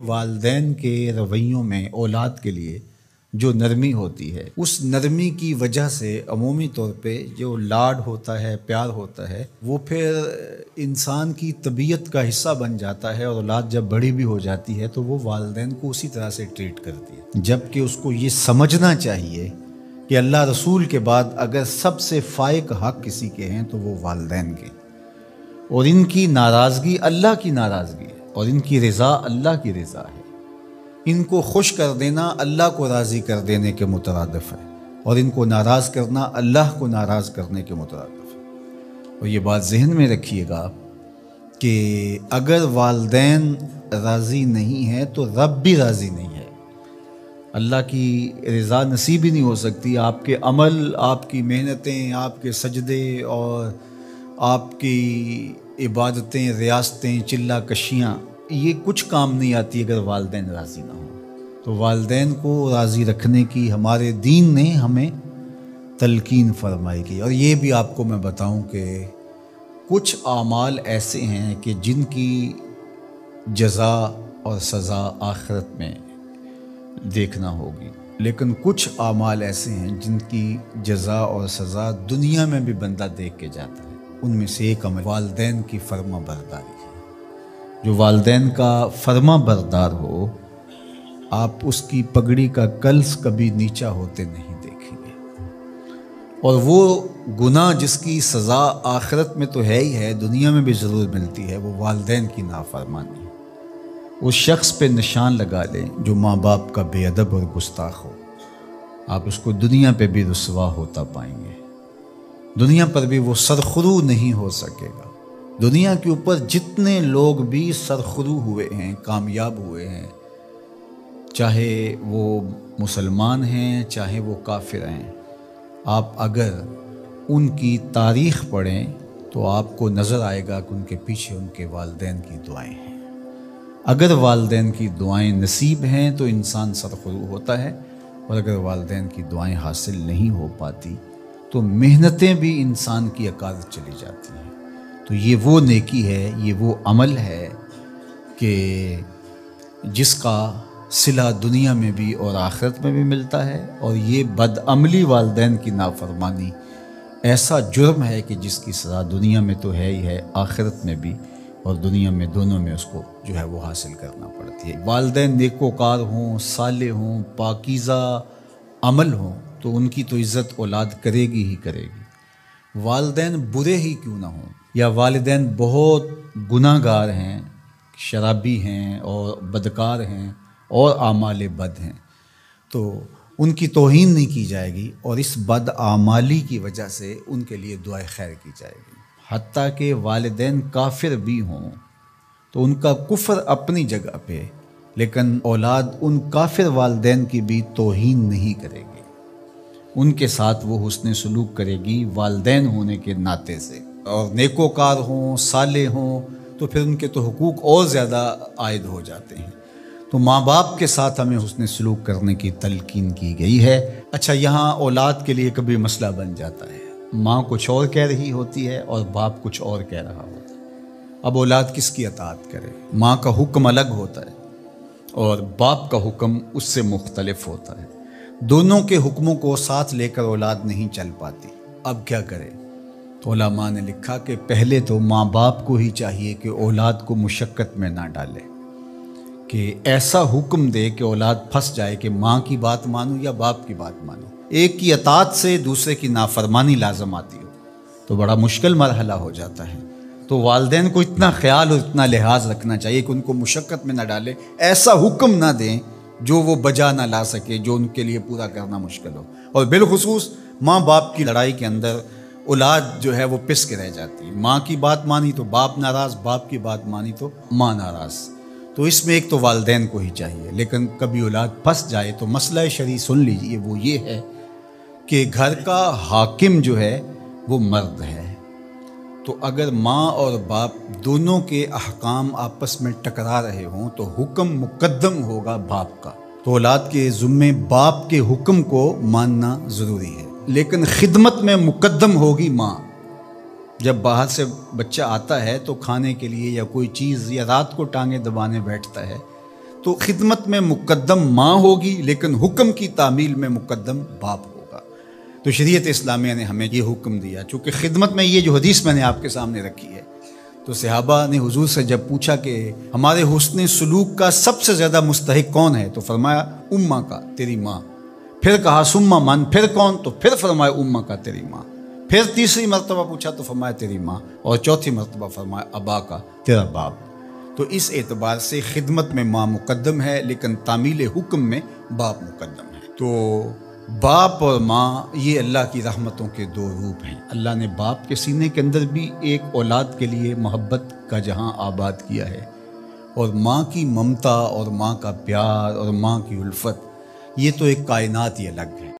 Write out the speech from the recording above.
والدین کے رویوں میں اولاد کے لیے جو نرمی ہوتی ہے، اس نرمی کی وجہ سے عمومی طور پہ جو لاڈ ہوتا ہے، پیار ہوتا ہے، وہ پھر انسان کی طبیعت کا حصہ بن جاتا ہے، اور اولاد جب بڑی بھی ہو جاتی ہے تو وہ والدین کو اسی طرح سے ٹریٹ کرتی ہے، جبکہ اس کو یہ سمجھنا چاہیے کہ اللہ رسول کے بعد اگر سب سے فائق حق کسی کے ہیں تو وہ والدین کے، اور ان کی ناراضگی اللہ کی ناراضگی ہے، اور ان کی رضا اللہ کی رضا ہے، ان کو خوش کر دینا اللہ کو راضی کر دینے کے مترادف ہے، اور ان کو ناراض کرنا اللہ کو ناراض کرنے کے مترادف ہے۔ اور یہ بات ذہن میں رکھیے گا کہ اگر والدین راضی نہیں ہیں تو رب بھی راضی نہیں ہے، اللہ کی رضا نصیب ہی نہیں ہو سکتی۔ آپ کے عمل، آپ کی محنتیں، آپ کے سجدے اور آپ کی عبادتیں، ریاستیں، چلہ کشیاں، یہ کچھ کام نہیں آتی اگر والدین راضی نہ ہوں۔ تو والدین کو راضی رکھنے کی ہمارے دین نے ہمیں تلقین فرمائی کی۔ اور یہ بھی آپ کو میں بتاؤں کہ کچھ اعمال ایسے ہیں کہ جن کی جزا اور سزا آخرت میں دیکھنا ہوگی، لیکن کچھ اعمال ایسے ہیں جن کی جزا اور سزا دنیا میں بھی بندہ دیکھ کے جاتا ہے۔ ان میں سے ایک عمل والدین کی فرما برداری ہے۔ جو والدین کا فرما بردار ہو، آپ اس کی پگڑی کا کلس کبھی نیچا ہوتے نہیں دیکھیں گے، اور وہ گناہ جس کی سزا آخرت میں تو ہے ہی ہے، دنیا میں بھی ضرور ملتی ہے، وہ والدین کی نافرمانی ہے۔ اس شخص پہ نشان لگا لیں جو ماں باپ کا بے ادب اور گستاخ ہو، آپ اس کو دنیا پہ بھی رسوا ہوتا پائیں گے، دنیا پر بھی وہ سرخرو نہیں ہو سکے گا۔ دنیا کے اوپر جتنے لوگ بھی سرخرو ہوئے ہیں، کامیاب ہوئے ہیں، چاہے وہ مسلمان ہیں چاہے وہ کافر ہیں، آپ اگر ان کی تاریخ پڑھیں تو آپ کو نظر آئے گا کہ ان کے پیچھے ان کے والدین کی دعائیں ہیں۔ اگر والدین کی دعائیں نصیب ہیں تو انسان سرخرو ہوتا ہے، اور اگر والدین کی دعائیں حاصل نہیں ہو پاتی تو محنتیں بھی انسان کی عکاس چلی جاتی ہیں۔ تو یہ وہ نیکی ہے، یہ وہ عمل ہے کہ جس کا صلہ دنیا میں بھی اور آخرت میں بھی ملتا ہے، اور یہ بدعملی والدین کی نافرمانی ایسا جرم ہے کہ جس کی سزا دنیا میں تو ہے ہی ہے، آخرت میں بھی، اور دنیا میں دونوں میں اس کو جو ہے وہ حاصل کرنا پڑتی ہے۔ والدین نیکوکار ہوں، صالح ہوں، پاکیزہ عمل ہوں تو ان کی تو عزت اولاد کرے گی ہی کرے گی، والدین برے ہی کیوں نہ ہوں، یا والدین بہت گناہ گار ہیں، شرابی ہیں اور بدکار ہیں اور اعمال بد ہیں، تو ان کی توہین نہیں کی جائے گی، اور اس بد اعمالی کی وجہ سے ان کے لیے دعائے خیر کی جائے گی۔ حتیٰ کہ والدین کافر بھی ہوں تو ان کا کفر اپنی جگہ پہ، لیکن اولاد ان کافر والدین کی بھی توہین نہیں کرے گی، ان کے ساتھ وہ حسن سلوک کرے گی والدین ہونے کے ناطے سے، اور نیکوکار ہوں، صالح ہوں تو پھر ان کے تو حقوق اور زیادہ عائد ہو جاتے ہیں۔ تو ماں باپ کے ساتھ ہمیں حسن سلوک کرنے کی تلقین کی گئی ہے۔ اچھا، یہاں اولاد کے لیے کبھی مسئلہ بن جاتا ہے، ماں کچھ اور کہہ رہی ہوتی ہے اور باپ کچھ اور کہہ رہا ہوتا ہے، اب اولاد کس کی اطاعت کرے؟ ماں کا حکم الگ ہوتا ہے اور باپ کا حکم اس سے مختلف ہوتا ہے، دونوں کے حکموں کو ساتھ لے کر اولاد نہیں چل پاتی، اب کیا کرے؟ تو علماء نے لکھا کہ پہلے تو ماں باپ کو ہی چاہیے کہ اولاد کو مشقت میں نہ ڈالے، کہ ایسا حکم دے کہ اولاد پھنس جائے کہ ماں کی بات مانو یا باپ کی بات مانو، ایک کی اطاعت سے دوسرے کی نافرمانی لازم آتی ہو تو بڑا مشکل مرحلہ ہو جاتا ہے۔ تو والدین کو اتنا خیال اور اتنا لحاظ رکھنا چاہیے کہ ان کو مشقت میں نہ ڈالے، ایسا حکم نہ دیں جو وہ بجا نہ لا سکے، جو ان کے لیے پورا کرنا مشکل ہو۔ اور بالخصوص ماں باپ کی لڑائی کے اندر اولاد جو ہے وہ پس کے رہ جاتی ہے، ماں کی بات مانی تو باپ ناراض، باپ کی بات مانی تو ماں ناراض، تو اس میں ایک تو والدین کو ہی چاہیے۔ لیکن کبھی اولاد پھنس جائے تو مسئلہ شرعی سن لیجئے، وہ یہ ہے کہ گھر کا حاکم جو ہے وہ مرد ہے، تو اگر ماں اور باپ دونوں کے احکام آپس میں ٹکرا رہے ہوں تو حکم مقدم ہوگا باپ کا، تو اولاد کے ذمے باپ کے حکم کو ماننا ضروری ہے، لیکن خدمت میں مقدم ہوگی ماں۔ جب باہر سے بچہ آتا ہے تو کھانے کے لیے یا کوئی چیز، یا رات کو ٹانگیں دبانے بیٹھتا ہے تو خدمت میں مقدم ماں ہوگی، لیکن حکم کی تعمیل میں مقدم باپ ہوگا۔ تو شریعت اسلامیہ نے ہمیں یہ حکم دیا، چونکہ خدمت میں یہ جو حدیث میں نے آپ کے سامنے رکھی ہے، تو صحابہ نے حضور سے جب پوچھا کہ ہمارے حسن سلوک کا سب سے زیادہ مستحق کون ہے، تو فرمایا اماں کا، تیری ماں۔ پھر کہا سما من، پھر کون؟ تو پھر فرمایا اماں کا، تیری ماں۔ پھر تیسری مرتبہ پوچھا تو فرمایا تیری ماں، اور چوتھی مرتبہ فرمایا ابا کا، تیرا باپ۔ تو اس اعتبار سے خدمت میں ماں مقدم ہے، لیکن تعمیل حکم میں باپ مقدم ہے۔ تو باپ اور ماں یہ اللہ کی رحمتوں کے دو روپ ہیں۔ اللہ نے باپ کے سینے کے اندر بھی ایک اولاد کے لیے محبت کا جہاں آباد کیا ہے، اور ماں کی ممتا اور ماں کا پیار اور ماں کی الفت، یہ تو ایک کائنات ہی الگ ہے۔